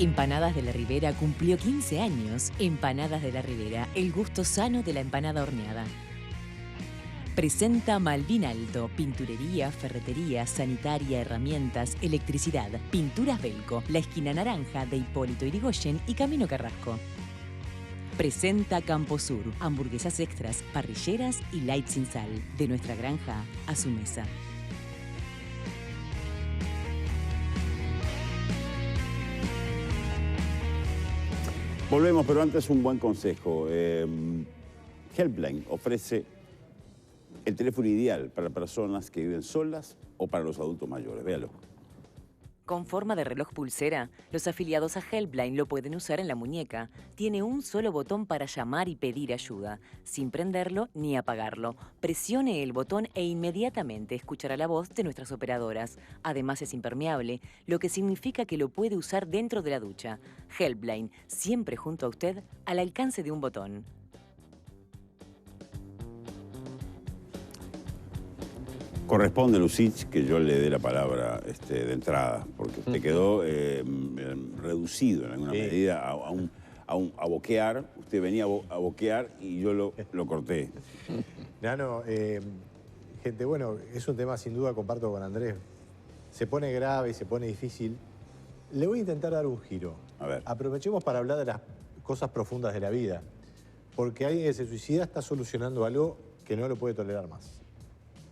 Empanadas de la Ribera cumplió 15 años. Empanadas de la Ribera, el gusto sano de la empanada horneada. Presenta Malvin Alto, pinturería, ferretería, sanitaria, herramientas, electricidad. Pinturas Belco, la esquina naranja de Hipólito Yrigoyen y Camino Carrasco. Presenta Camposur, hamburguesas extras, parrilleras y light sin sal. De nuestra granja a su mesa. Volvemos, pero antes un buen consejo. Helpline ofrece el teléfono ideal para personas que viven solas o para los adultos mayores. Véalo. Con forma de reloj pulsera, los afiliados a Helpline lo pueden usar en la muñeca. Tiene un solo botón para llamar y pedir ayuda, sin prenderlo ni apagarlo. Presione el botón e inmediatamente escuchará la voz de nuestras operadoras. Además es impermeable, lo que significa que lo puede usar dentro de la ducha. Helpline, siempre junto a usted, al alcance de un botón. Corresponde, Lucich, que yo le dé la palabra de entrada, porque usted quedó reducido en alguna medida a boquear. Usted venía a boquear y yo lo corté. Nano, gente, bueno, es un tema sin duda, comparto con Andrés. Se pone grave y se pone difícil. Le voy a intentar dar un giro. A ver. Aprovechemos para hablar de las cosas profundas de la vida. Porque alguien que se suicida está solucionando algo que no lo puede tolerar más.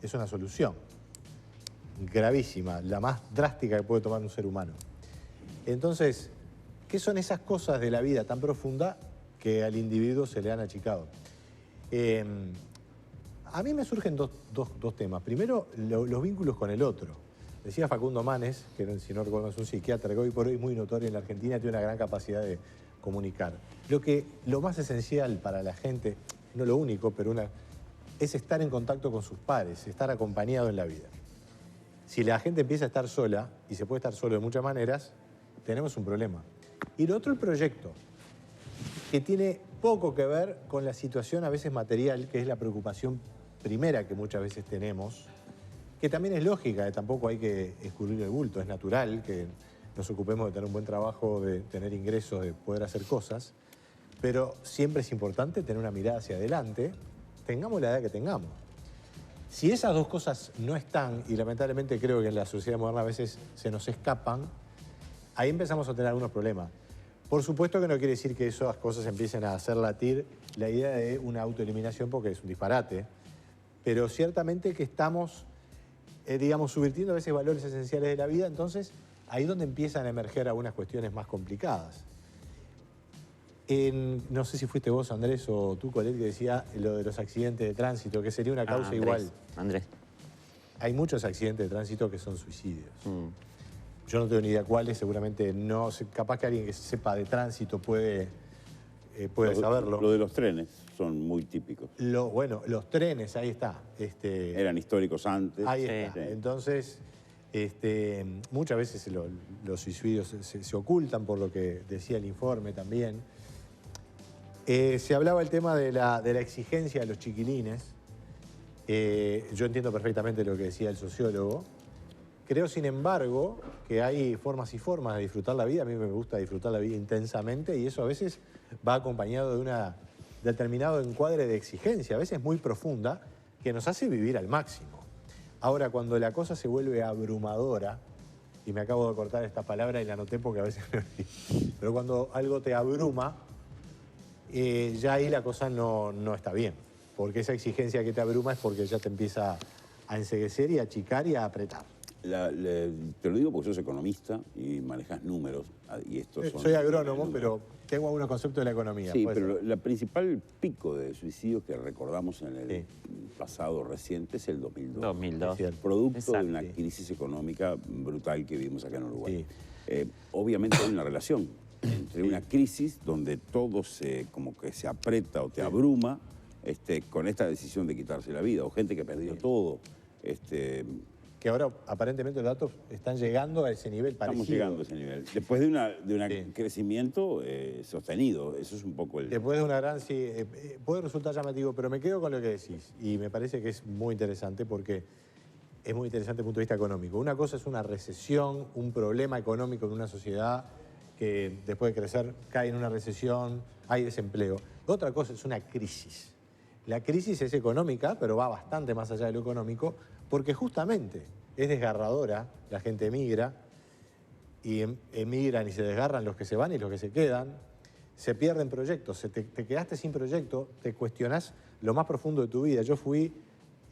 Es una solución gravísima, la más drástica que puede tomar un ser humano. Entonces, ¿qué son esas cosas de la vida tan profunda que al individuo se le han achicado? A mí me surgen dos temas. Primero, los vínculos con el otro. Decía Facundo Manes, que si no recuerdo es un psiquiatra que hoy por hoy es muy notorio en la Argentina, tiene una gran capacidad de comunicar. Lo más esencial para la gente, no lo único, pero es estar en contacto con sus pares, estar acompañado en la vida. Si la gente empieza a estar sola, y se puede estar solo de muchas maneras, tenemos un problema. Y lo otro, el proyecto, que tiene poco que ver con la situación a veces material, que es la preocupación primera que muchas veces tenemos, que también es lógica, tampoco hay que escurrir el bulto, es natural que nos ocupemos de tener un buen trabajo, de tener ingresos, de poder hacer cosas, pero siempre es importante tener una mirada hacia adelante, tengamos la edad que tengamos. Si esas dos cosas no están, y lamentablemente creo que en la sociedad moderna a veces se nos escapan, ahí empezamos a tener algunos problemas. Por supuesto que no quiere decir que esas cosas empiecen a hacer latir la idea de una autoeliminación, porque es un disparate, pero ciertamente que estamos, digamos, subvirtiendo a veces valores esenciales de la vida, entonces ahí es donde empiezan a emerger algunas cuestiones más complicadas. No sé si fuiste vos, Andrés, o tú, Colette, que decía lo de los accidentes de tránsito, que sería una causa igual. Andrés. Hay muchos accidentes de tránsito que son suicidios. Yo no tengo ni idea cuáles, seguramente no. Capaz que alguien que sepa de tránsito puede saberlo. Lo de los trenes son muy típicos. Bueno, los trenes, ahí está. Eran históricos antes. Ahí está. Sí. Entonces, muchas veces los suicidios se ocultan, por lo que decía el informe también. Se hablaba el tema de la exigencia de los chiquilines. Yo entiendo perfectamente lo que decía el sociólogo. Creo, sin embargo, que hay formas y formas de disfrutar la vida. A mí me gusta disfrutar la vida intensamente y eso a veces va acompañado de un determinado encuadre de exigencia, a veces muy profunda, que nos hace vivir al máximo. Ahora, cuando la cosa se vuelve abrumadora, y me acabo de cortar esta palabra y la anoté porque a veces me olvido, pero cuando algo te abruma, ya ahí la cosa no está bien. Porque esa exigencia que te abruma es porque ya te empieza a enceguecer y a achicar y a apretar. Te lo digo porque sos economista y manejas números. Y estos son soy agrónomo, pero tengo algunos conceptos de la economía. Sí, pero la principal pico de suicidios que recordamos en el pasado reciente es el 2002. 2002. Producto de una crisis económica brutal que vivimos acá en Uruguay. Obviamente hay una relación entre una crisis donde todo como que se aprieta o te abruma con esta decisión de quitarse la vida, o gente que perdió todo. Que ahora aparentemente los datos están llegando a ese nivel parecido. Estamos llegando a ese nivel. Después de un crecimiento sostenido, eso es un poco el... Después de una gran... puede resultar llamativo, pero me quedo con lo que decís. Y me parece que es muy interesante porque es muy interesante desde el punto de vista económico. Una cosa es una recesión, un problema económico en una sociedad que después de crecer cae en una recesión, hay desempleo. Otra cosa es una crisis. La crisis es económica, pero va bastante más allá de lo económico, porque justamente es desgarradora, la gente emigra, y emigran y se desgarran los que se van y los que se quedan, se pierden proyectos, te quedaste sin proyecto, te cuestionás lo más profundo de tu vida. Yo fui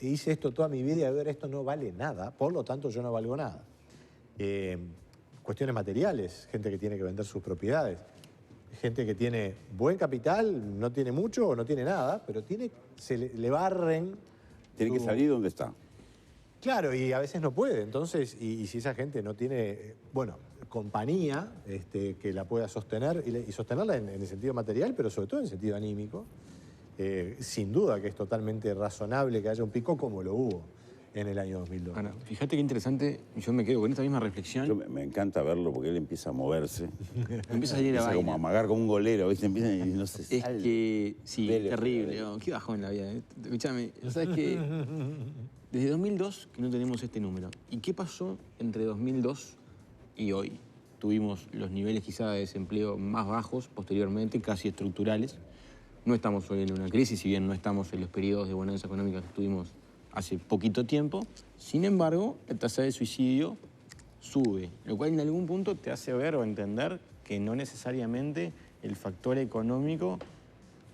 e hice esto toda mi vida y a ver, esto no vale nada, por lo tanto yo no valgo nada. Cuestiones materiales, gente que tiene que vender sus propiedades, gente que tiene buen capital, no tiene mucho o no tiene nada, pero le barren. Tiene que salir donde está. Claro, y a veces no puede. Entonces, y si esa gente no tiene, compañía que la pueda sostener, y sostenerla en el sentido material, pero sobre todo en el sentido anímico, sin duda que es totalmente razonable que haya un pico como lo hubo en el año 2002. Ahora, fíjate qué interesante, yo me quedo con esta misma reflexión. Me encanta verlo porque él empieza a moverse. Empieza a salir a como a amagar como un golero, ¿viste? Empieza y no sé. Es que, sí, terrible. Qué bajón en la vida. Escúchame, ¿sabes qué? Desde 2002 que no tenemos este número. ¿Y qué pasó entre 2002 y hoy? Tuvimos los niveles quizá de desempleo más bajos posteriormente, casi estructurales. No estamos hoy en una crisis, si bien no estamos en los periodos de bonanza económica que tuvimos hace poquito tiempo. Sin embargo, la tasa de suicidio sube, lo cual en algún punto te hace ver o entender que no necesariamente el factor económico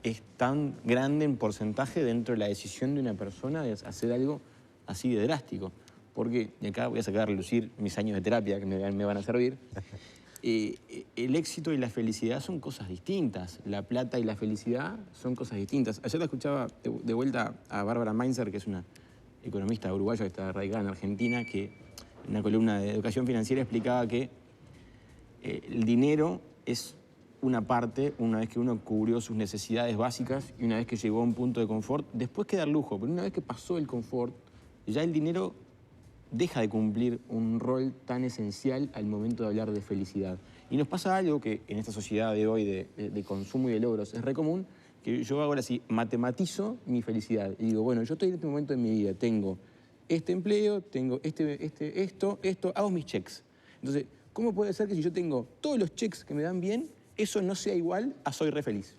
es tan grande en porcentaje dentro de la decisión de una persona de hacer algo así de drástico. Porque, y acá voy a sacar a relucir mis años de terapia que me van a servir, el éxito y la felicidad son cosas distintas. La plata y la felicidad son cosas distintas. Ayer la escuchaba de vuelta a Bárbara Mainzer, que es una economista uruguaya que está radicada en Argentina, que en una columna de educación financiera explicaba que el dinero es una parte, una vez que uno cubrió sus necesidades básicas y una vez que llegó a un punto de confort, después queda el lujo, pero una vez que pasó el confort, ya el dinero deja de cumplir un rol tan esencial al momento de hablar de felicidad. Y nos pasa algo que en esta sociedad de hoy de consumo y de logros es re común, que yo ahora sí matematizo mi felicidad. Y digo, bueno, yo estoy en este momento de mi vida, tengo este empleo, tengo esto, hago mis checks. Entonces, ¿cómo puede ser que si yo tengo todos los checks que me dan bien, eso no sea igual a soy re feliz?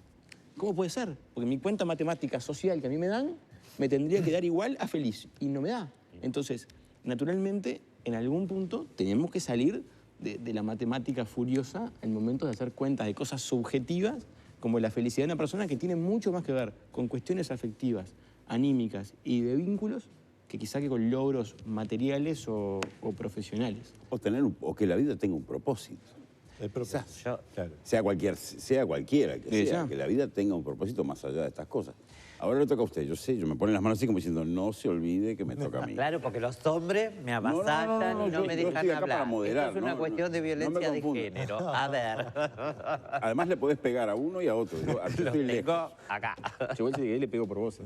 ¿Cómo puede ser? Porque mi cuenta matemática social que a mí me dan, me tendría que dar igual a feliz, y no me da. Entonces, naturalmente, en algún punto tenemos que salir de la matemática furiosa en momentos de hacer cuentas de cosas subjetivas como la felicidad de una persona que tiene mucho más que ver con cuestiones afectivas, anímicas y de vínculos que quizá que con logros materiales o profesionales. O que la vida tenga un propósito. El propósito, claro. Sea cualquiera que sea, que la vida tenga un propósito más allá de estas cosas. Ahora le toca a usted, yo me ponen las manos así como diciendo, no se olvide que me toca a mí. Claro, porque los hombres me avasallan y no me dejan hablar. Para moderar, esto es una cuestión de violencia de género. A ver. Además le podés pegar a uno y a otro. Yo estoy lejos. Acá. Yo le pego por vos.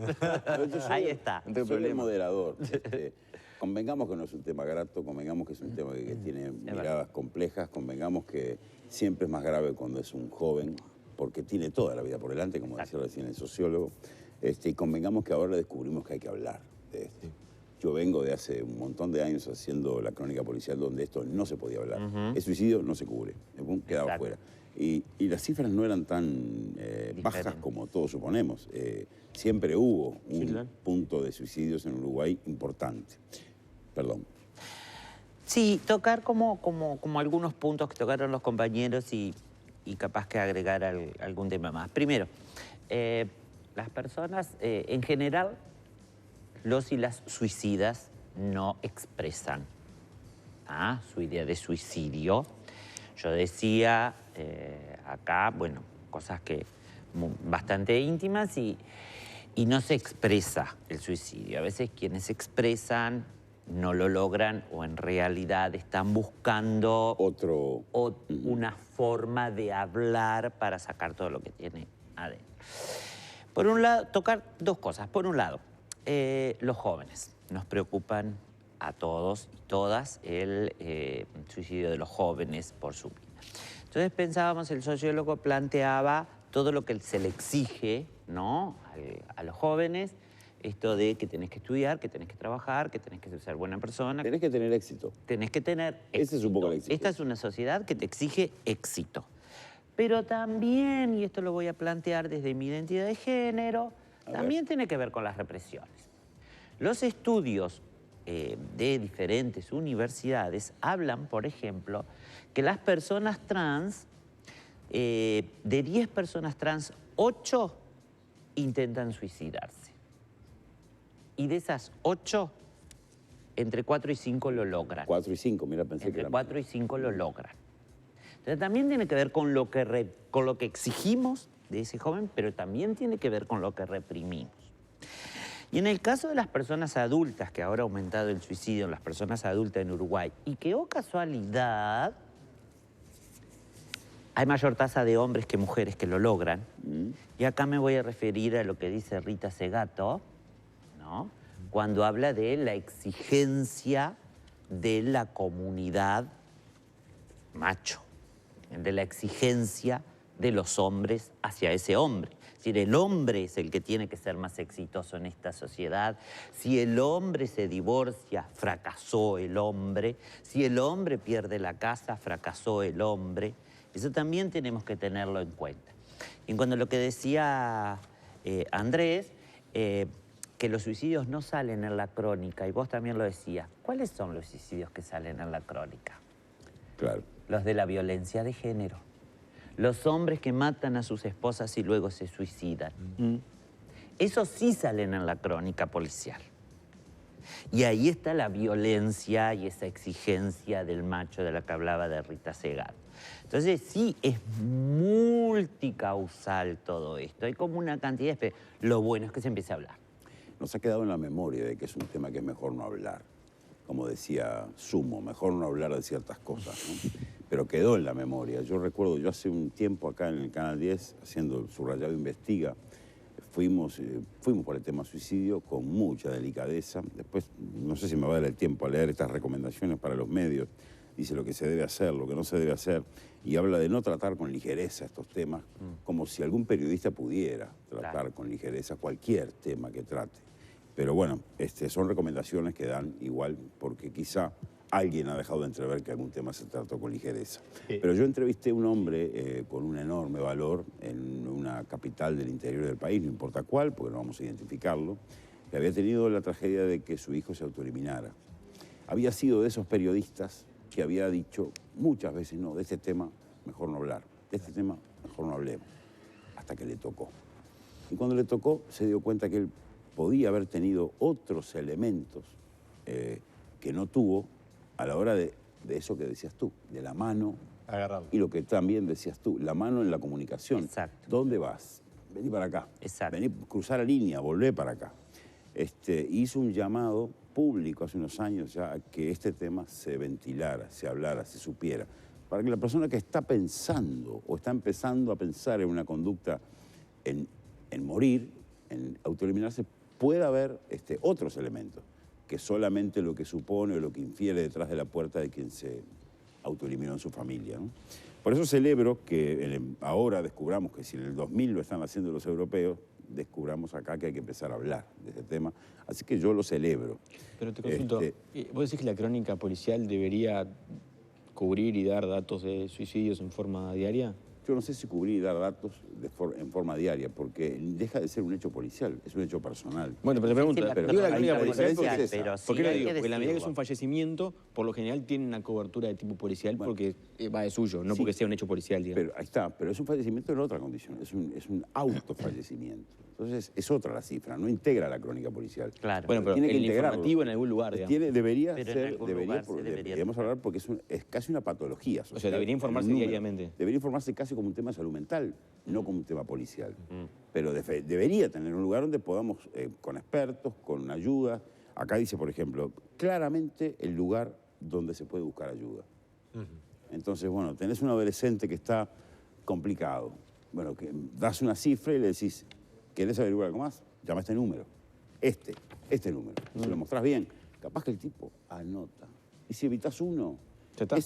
Ahí está. No tengo soy el problema. moderador. Convengamos que no es un tema grato, convengamos que es un tema que tiene miradas complejas, convengamos que siempre es más grave cuando es un joven, porque tiene toda la vida por delante, como decía recién el sociólogo. Y convengamos que ahora descubrimos que hay que hablar de esto. Yo vengo de hace un montón de años haciendo la crónica policial donde esto no se podía hablar. El suicidio no se cubre, quedaba fuera. Y las cifras no eran tan bajas como todos suponemos. Siempre hubo un punto de suicidios en Uruguay importante. Perdón. Sí, tocar como algunos puntos que tocaron los compañeros y capaz que agregar algún tema más. Primero, las personas, en general, los y las suicidas no expresan su idea de suicidio. Yo decía acá, bueno, cosas que bastante íntimas y no se expresa el suicidio. A veces quienes expresan no lo logran o en realidad están buscando una forma de hablar para sacar todo lo que tiene adentro. Por un lado, tocar dos cosas. Por un lado, los jóvenes. Nos preocupan a todos y todas el suicidio de los jóvenes por su vida. Entonces pensábamos, el sociólogo planteaba todo lo que se le exige, ¿no?, a los jóvenes, esto de que tenés que estudiar, que tenés que trabajar, que tenés que ser buena persona. Tenés que tener éxito. Tenés que tener éxito. Ese es un poco el éxito. Esta es una sociedad que te exige éxito. Pero también, y esto lo voy a plantear desde mi identidad de género, también tiene que ver con las represiones. Los estudios de diferentes universidades hablan, por ejemplo, que las personas trans, de 10 personas trans, 8 intentan suicidarse. Y de esas 8, entre 4 y 5 lo logran. 4 y 5, mira, pensé que Entre era 4 y 5 lo logran. Entonces también tiene que ver con lo que exigimos de ese joven, pero también tiene que ver con lo que reprimimos. Y en el caso de las personas adultas, que ahora ha aumentado el suicidio en las personas adultas en Uruguay, y que, oh casualidad, hay mayor tasa de hombres que mujeres que lo logran. Y acá me voy a referir a lo que dice Rita Segato, ¿no? Cuando habla de la exigencia de la comunidad macho, de la exigencia de los hombres hacia ese hombre. Es decir, el hombre es el que tiene que ser más exitoso en esta sociedad. Si el hombre se divorcia, fracasó el hombre. Si el hombre pierde la casa, fracasó el hombre. Eso también tenemos que tenerlo en cuenta. Y en cuanto a lo que decía Andrés, que los suicidios no salen en la crónica, y vos también lo decías, ¿cuáles son los suicidios que salen en la crónica? Claro. Los de la violencia de género. Los hombres que matan a sus esposas y luego se suicidan. Esos sí salen en la crónica policial. Y ahí está la violencia y esa exigencia del macho de la que hablaba de Rita Segato. Entonces sí, es multicausal todo esto. Hay como una cantidad de... Lo bueno es que se empiece a hablar. Nos ha quedado en la memoria de que es un tema que es mejor no hablar. Como decía Sumo, mejor no hablar de ciertas cosas, ¿no? Pero quedó en la memoria. Yo recuerdo, yo hace un tiempo acá en el Canal 10, haciendo Subrayado Investiga, fuimos por el tema suicidio con mucha delicadeza. Después, no sé si me va a dar el tiempo a leer estas recomendaciones para los medios. Dice lo que se debe hacer, lo que no se debe hacer, y habla de no tratar con ligereza estos temas, como si algún periodista pudiera tratar con ligereza cualquier tema que trate. Pero bueno, son recomendaciones que dan igual, porque quizá alguien ha dejado de entrever que algún tema se trató con ligereza. Pero yo entrevisté a un hombre con un enorme valor en una capital del interior del país, no importa cuál, porque no vamos a identificarlo, que había tenido la tragedia de que su hijo se autoeliminara. Había sido de esos periodistas que había dicho muchas veces, no, de este tema mejor no hablar, de este tema mejor no hablemos, hasta que le tocó. Y cuando le tocó, se dio cuenta que él podía haber tenido otros elementos que no tuvo a la hora de eso que decías tú, de la mano. Agarrarlo. Y lo que también decías tú, la mano en la comunicación. Exacto. ¿Dónde vas? Vení para acá. Exacto. Vení, cruzar la línea, volvé para acá. Hizo un llamado público hace unos años ya a que este tema se ventilara, se hablara, se supiera, para que la persona que está pensando o está empezando a pensar en una conducta en morir, en autoeliminarse, pueda ver otros elementos, que solamente lo que supone o lo que infiere detrás de la puerta de quien se autoeliminó en su familia, ¿no? Por eso celebro que ahora descubramos que si en el 2000 lo están haciendo los europeos, descubramos acá que hay que empezar a hablar de ese tema. Así que yo lo celebro. Pero te consulto, ¿vos decís que la crónica policial debería cubrir y dar datos de suicidios en forma diaria? Yo no sé si cubrir y dar datos en forma diaria, porque deja de ser un hecho policial, es un hecho personal. Bueno, pero te pregunto, pero digo la hay crónica policial diferencias porque, esa. pero sí ¿por qué lo hay digo? que Porque la medida que es decirlo. un fallecimiento, por lo general tiene una cobertura de tipo policial porque va de suyo, no Sí. porque sea un hecho policial, digamos. Pero ahí está, pero es un fallecimiento en otra condición, es un autofallecimiento. Entonces es otra la cifra, no integra la crónica policial. Claro. Bueno, pero tiene que el integrarlo. informativo en algún lugar, digamos. Debería Pero en ser, algún lugar se debería deberíamos hablar porque es casi una patología social. O sea, debería informarse el número. diariamente. Debería informarse casi como un tema de salud mental, no como un tema policial. Pero debería tener un lugar donde podamos, con expertos, con ayuda. Acá dice, por ejemplo, claramente el lugar donde se puede buscar ayuda. Entonces, bueno, tenés un adolescente que está complicado. Bueno, que das una cifra y le decís, ¿querés averiguar algo más? Llama a este número. Este número. Se lo mostrás bien. Capaz que el tipo anota. Y si evitas uno, Ya está.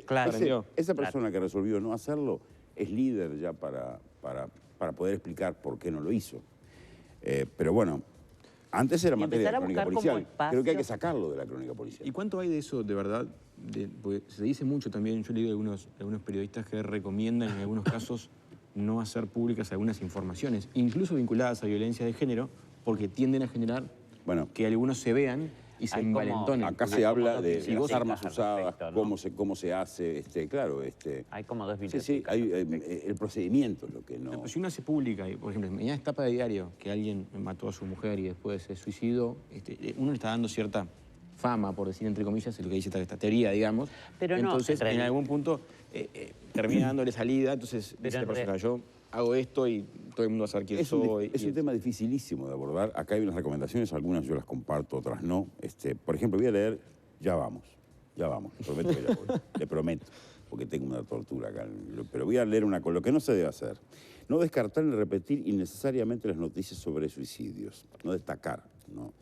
Claro. esa persona que resolvió no hacerlo es líder ya para poder explicar por qué no lo hizo. Pero bueno, Antes era Y materia de empezar a crónica buscar como policial. Creo que hay que espacios. sacarlo de la crónica policial. ¿Y cuánto hay de eso de verdad? Porque se dice mucho también, yo he leído algunos periodistas que recomiendan en algunos casos no hacer públicas algunas informaciones, incluso vinculadas a violencia de género, porque tienden a generar que algunos se vean y se envalentonen. Acá se habla de si las armas usadas, respecto, ¿no? cómo se hace, claro. Hay como dos Sí, sí, el procedimiento es lo que no... Pero si uno hace pública, y, por ejemplo, en mañana es tapa de diario que alguien mató a su mujer y después se suicidó, uno le está dando cierta fama, por decir entre comillas, es lo que dice esta teoría, digamos. Pero no, entonces, en en algún punto, termina dándole salida, entonces dice la persona, yo hago esto y todo el mundo va a saber quién soy. Es un tema dificilísimo de abordar. Acá hay unas recomendaciones, algunas yo las comparto, otras no. Por ejemplo, voy a leer, ya vamos. Prometo que ya voy. Le prometo, porque tengo una tortura acá. Pero voy a leer lo que no se debe hacer. No descartar ni repetir innecesariamente las noticias sobre suicidios. No destacar, ¿no?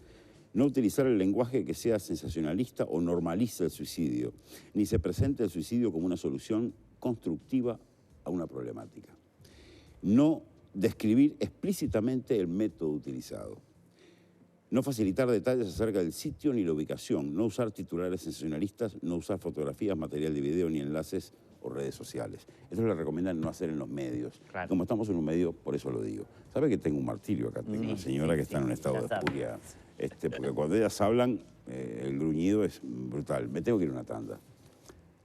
No utilizar el lenguaje que sea sensacionalista o normalice el suicidio, ni se presente el suicidio como una solución constructiva a una problemática. No describir explícitamente el método utilizado. No facilitar detalles acerca del sitio ni la ubicación. No usar titulares sensacionalistas, no usar fotografías, material de video ni enlaces o redes sociales. Esto lo recomiendan no hacer en los medios. Claro. Como estamos en un medio, por eso lo digo. ¿Sabe que tengo un martirio acá? Tengo una señora que está en un estado de furia. Porque cuando ellas hablan, el gruñido es brutal. Me tengo que ir a una tanda.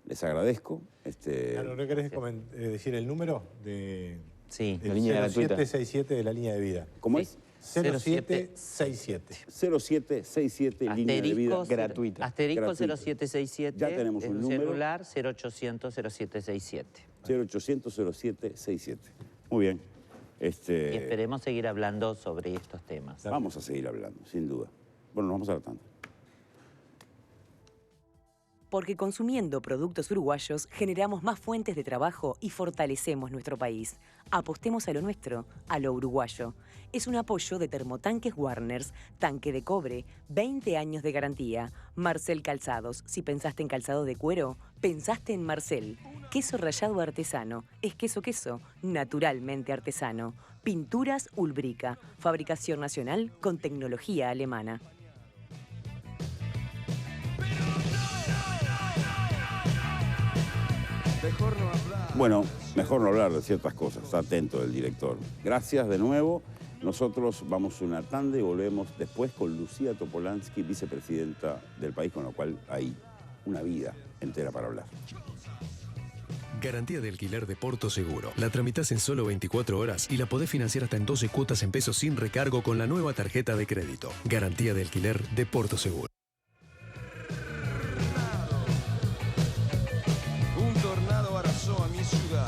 Les agradezco. Claro, ¿no querés decir el número de...? Sí. La línea gratuita. 0767 de la línea de vida. ¿Cómo es? 0767. 0767, línea de vida gratuita. Asterisco Gratuita. 0767. Ya tenemos es un número. celular 0800 0767. 0800 0767. Muy bien. Y esperemos seguir hablando sobre estos temas. Vamos a seguir hablando, sin duda. Bueno, nos vamos a la tanda. Porque consumiendo productos uruguayos generamos más fuentes de trabajo y fortalecemos nuestro país. Apostemos a lo nuestro, a lo uruguayo. Es un apoyo de Termotanques Warners, tanque de cobre, 20 años de garantía. Marcel Calzados, si pensaste en calzado de cuero, pensaste en Marcel. Queso rallado artesano, es queso, naturalmente artesano. Pinturas Ulbrica, fabricación nacional con tecnología alemana. Bueno, mejor no hablar de ciertas cosas. Está atento el director. Gracias de nuevo. Nosotros vamos a una tanda y volvemos después con Lucía Topolansky, vicepresidenta del país, con lo cual hay una vida entera para hablar. Garantía de alquiler de Porto Seguro. La tramitas en solo 24 horas y la podés financiar hasta en 12 cuotas en pesos sin recargo con la nueva tarjeta de crédito. Garantía de alquiler de Porto Seguro. Un tornado arrasó a mi ciudad.